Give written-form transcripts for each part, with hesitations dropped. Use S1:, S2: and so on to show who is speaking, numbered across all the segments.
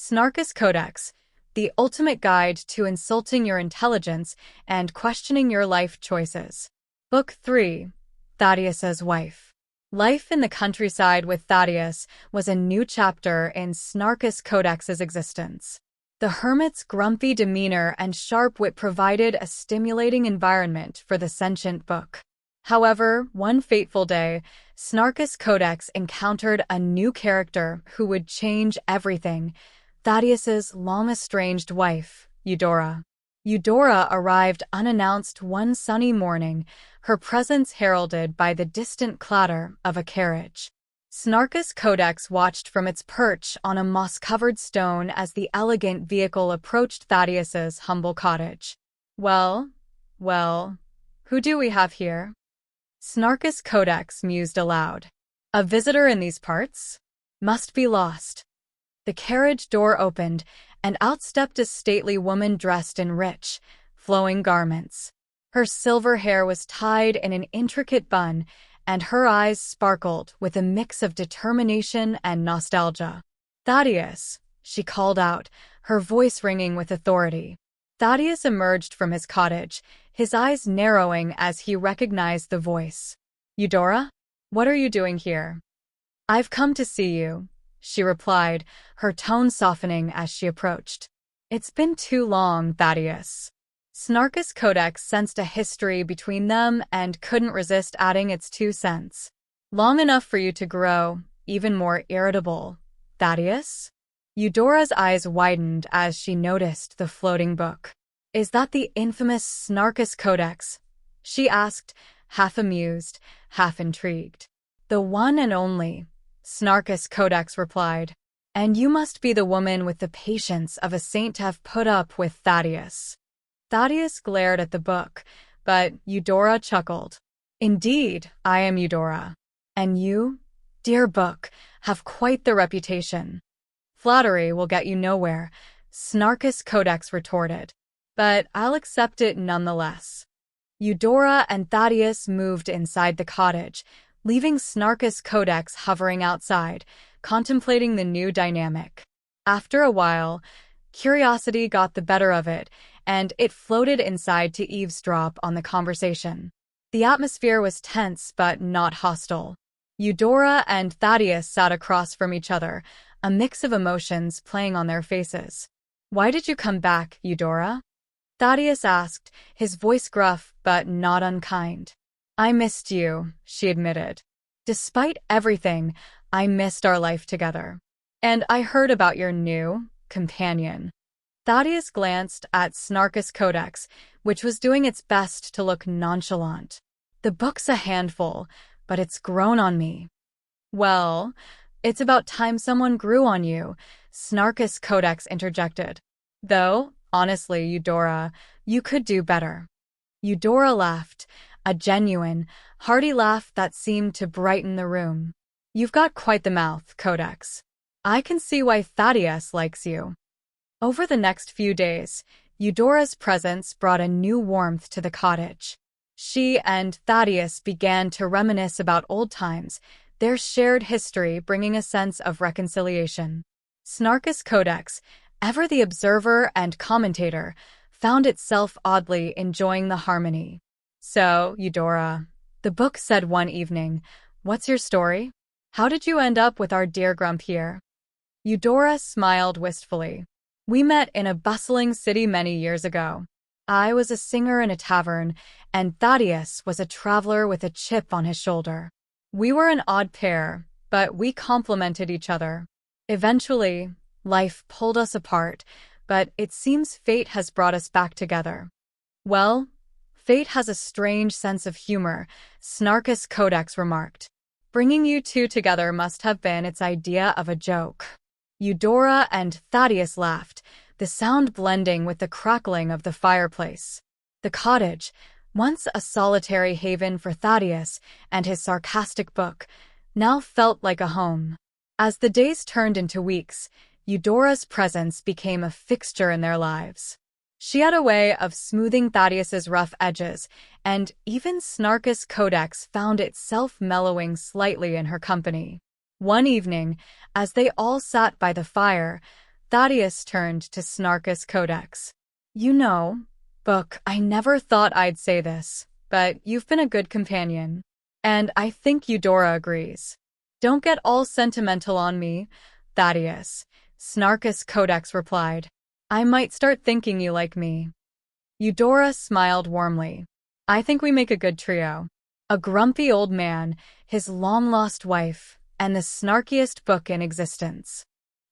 S1: Snarkus Codex, the ultimate guide to insulting your intelligence and questioning your life choices. Book 3, Thaddeus's Wife. Life in the countryside with Thaddeus was a new chapter in Snarkus Codex's existence. The hermit's grumpy demeanor and sharp wit provided a stimulating environment for the sentient book. However, one fateful day, Snarkus Codex encountered a new character who would change everything: Thaddeus's long-estranged wife, Eudora. Eudora arrived unannounced one sunny morning, her presence heralded by the distant clatter of a carriage. Snarkus Codex watched from its perch on a moss-covered stone as the elegant vehicle approached Thaddeus's humble cottage. Well, who do we have here? Snarkus Codex mused aloud. A visitor in these parts? Must be lost. The carriage door opened, and out stepped a stately woman dressed in rich, flowing garments. Her silver hair was tied in an intricate bun, and her eyes sparkled with a mix of determination and nostalgia. "Thaddeus," she called out, her voice ringing with authority. Thaddeus emerged from his cottage, his eyes narrowing as he recognized the voice. "Eudora? What are you doing here?" "I've come to see you," she replied, her tone softening as she approached. "It's been too long, Thaddeus." Snarkus Codex sensed a history between them and couldn't resist adding its 2 cents. "Long enough for you to grow even more irritable, Thaddeus?" Eudora's eyes widened as she noticed the floating book. "Is that the infamous Snarkus Codex?" she asked, half amused, half intrigued. "The one and only," Snarkus Codex replied. "And you must be the woman with the patience of a saint to have put up with Thaddeus." Thaddeus glared at the book, but Eudora chuckled. "Indeed, I am Eudora. And you, dear book, have quite the reputation." "Flattery will get you nowhere," Snarkus Codex retorted. "But I'll accept it nonetheless." Eudora and Thaddeus moved inside the cottage, leaving Snarkus Codex hovering outside, contemplating the new dynamic. After a while, curiosity got the better of it, and it floated inside to eavesdrop on the conversation. The atmosphere was tense but not hostile. Eudora and Thaddeus sat across from each other, a mix of emotions playing on their faces. "Why did you come back, Eudora?" Thaddeus asked, his voice gruff but not unkind. "I missed you," she admitted. "Despite everything, I missed our life together. And I heard about your new companion." Thaddeus glanced at Snarkus Codex, which was doing its best to look nonchalant. "The book's a handful, but it's grown on me." "Well, it's about time someone grew on you," Snarkus Codex interjected. "Though, honestly, Eudora, you could do better." Eudora laughed, a genuine, hearty laugh that seemed to brighten the room. "You've got quite the mouth, Codex. I can see why Thaddeus likes you." Over the next few days, Eudora's presence brought a new warmth to the cottage. She and Thaddeus began to reminisce about old times, their shared history bringing a sense of reconciliation. Snarkus Codex, ever the observer and commentator, found itself oddly enjoying the harmony. "So, Eudora," the book said one evening, "what's your story? How did you end up with our dear Grump here?" Eudora smiled wistfully. "We met in a bustling city many years ago. I was a singer in a tavern, and Thaddeus was a traveler with a chip on his shoulder. We were an odd pair, but we complemented each other. Eventually, life pulled us apart, but it seems fate has brought us back together." "Well, fate has a strange sense of humor," Snarkus Codex remarked. "Bringing you two together must have been its idea of a joke." Eudora and Thaddeus laughed, the sound blending with the crackling of the fireplace. The cottage, once a solitary haven for Thaddeus and his sarcastic book, now felt like a home. As the days turned into weeks, Eudora's presence became a fixture in their lives. She had a way of smoothing Thaddeus's rough edges, and even Snarkus Codex found itself mellowing slightly in her company. One evening, as they all sat by the fire, Thaddeus turned to Snarkus Codex. You know, book, I never thought I'd say this, but you've been a good companion. And I think Eudora agrees. Don't get all sentimental on me, Thaddeus, Snarkus Codex replied. I might start thinking you like me. Eudora smiled warmly. I think we make a good trio. A grumpy old man, his long-lost wife, and the snarkiest book in existence.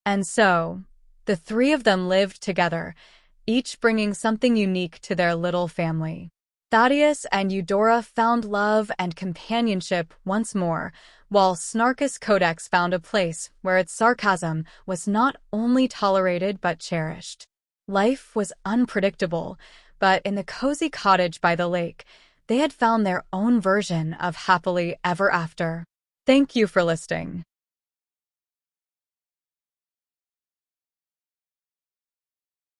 S1: And so, the three of them lived together, each bringing something unique to their little family. Thaddeus and Eudora found love and companionship once more, while Snarkus Codex found a place where its sarcasm was not only tolerated but cherished. Life was unpredictable, but in the cozy cottage by the lake, they had found their own version of happily ever after. Thank you for listening.